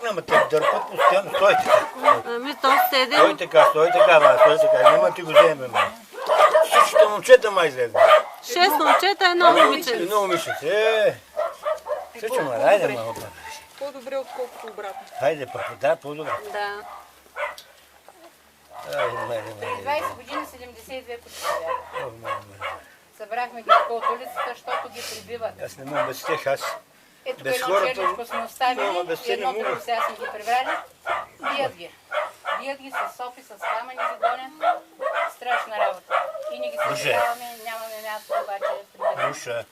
ама те дърпат постоянно. Стой така. Ами то седи. Стой така, стой така. Няма ти го вземе, ма. Всичките момчета май излезе. 6 момчета, едно момиче. Едно момиче. Съчо, ма, хайде, ма. По-добре, отколкото обратно. Хайде, пък, да, по-добре. Да. 20 години 72 кучета бяха. Събрахме ги от улицата, защото ги прибиват. Аз не мога без тях, аз. Ето Без едно хората, черничко сме оставили, без те не едното мога. сега сме ги прибрали. Бият ги. Бият ги с сопи, с камъни ги гонят. Страшна работа. И не ги съжаляваме, нямаме място, обаче прибираме. Душа.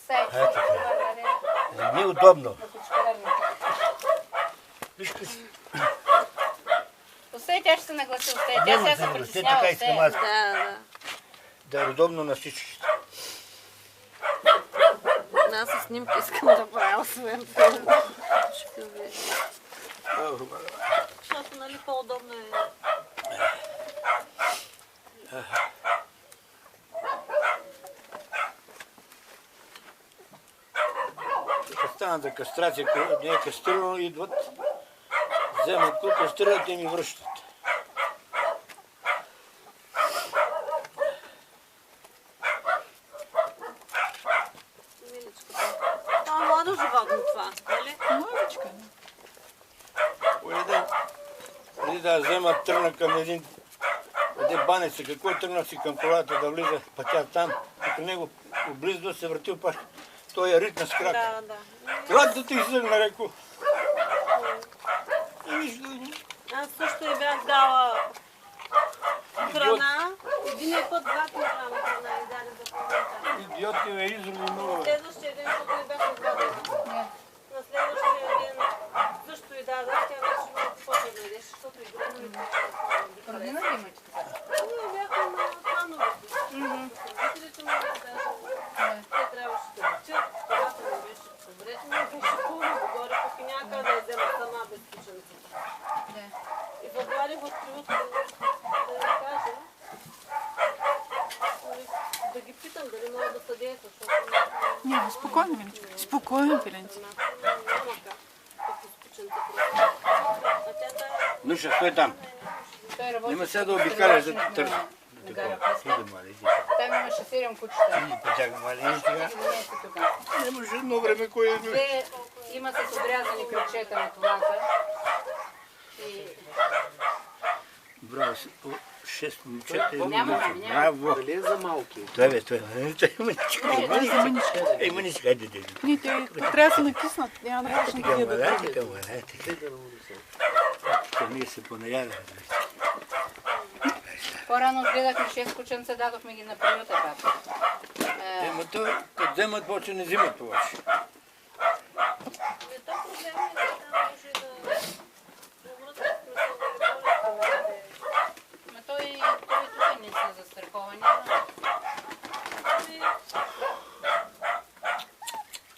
Сайче, прибърнали Не е удобно. на кучкарарните. Виж къси. Остай, тя ще се нагласи, остай. Тя Няма сега да се нагласи, притеснява, така искам аз. Да. Да е удобно на всички. Аз със снимки искам да правя, освен това. Ще видиш. Защото, нали, по-удобно е. Станата кастрация, когато не е кастрирано, идват, вземат кул, кастрират и ми връщат. Миличката. Това е младо животно това, нали? Младичка. Преди да взема, тръгна към един банеца, какво тръгна си към колата да влиза, пътя там, при него облизо се въртил паш. Той е ритна с крак. Да, да. Крак да ти изсъгна, реко. Аз също и бях дала храна. Единия път 2 килограма храна издаде за половината. Идиотки ме изроби много. Следващия ден, защото не бях отгадала. На следващия ден също и дадах, тя вече малко почва да ядеш, защото и гръмно Родина ли имате така? ние бяхме на плановете. Родителите му даже, те трябваше да учат, когато не беше добре, не беше хубаво горе, пък и някъде да я взема сама без кученцата. И въгладих от кривото да я кажа, да ги питам дали могат да съдействат, защото Няма, спокойно, Миличка. Спокойно, Пиленци. няма как. Пък с кученца просто. А тя тая... Нуша, стой там. Той работи Нема сега да като обикаляш да тревожник те търси. на Гара Преска. Иди, мали, иди. Там имаше 7 кучета. Печага, мали, иди сега. Не са тук. Не може едно време, кой е... Те имат с отрязани кръчета на колата. И Браво, 6 момчета и Няма, момиче. Браво. Дали е за малки? Това е, това е. Това е мъничка. Ей, мъничка, хайде, дели. Не, те трябва да се накиснат. Няма да можеш на Така, тия да мала, дадеш. така, мала, така. Ние се понаяли. по-рано отгледахме 6 кученца, дадохме ги на приюта пак. Ема то, като вземат повече, не взимат повече. Не то проблем е, да може да умрат от болест. Ма той тук не са застраховани.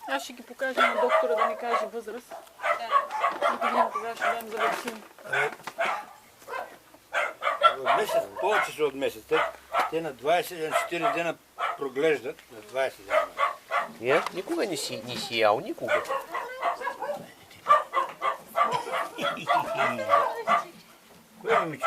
Аз ще ги покажа на доктора да ми каже възраст. И да видим кога ще дам за вакцина. От месец, повече са от месец. Те на 24 дена проглеждат. На 20 дена. Не? Никога не си ял, никога. Кое момиче?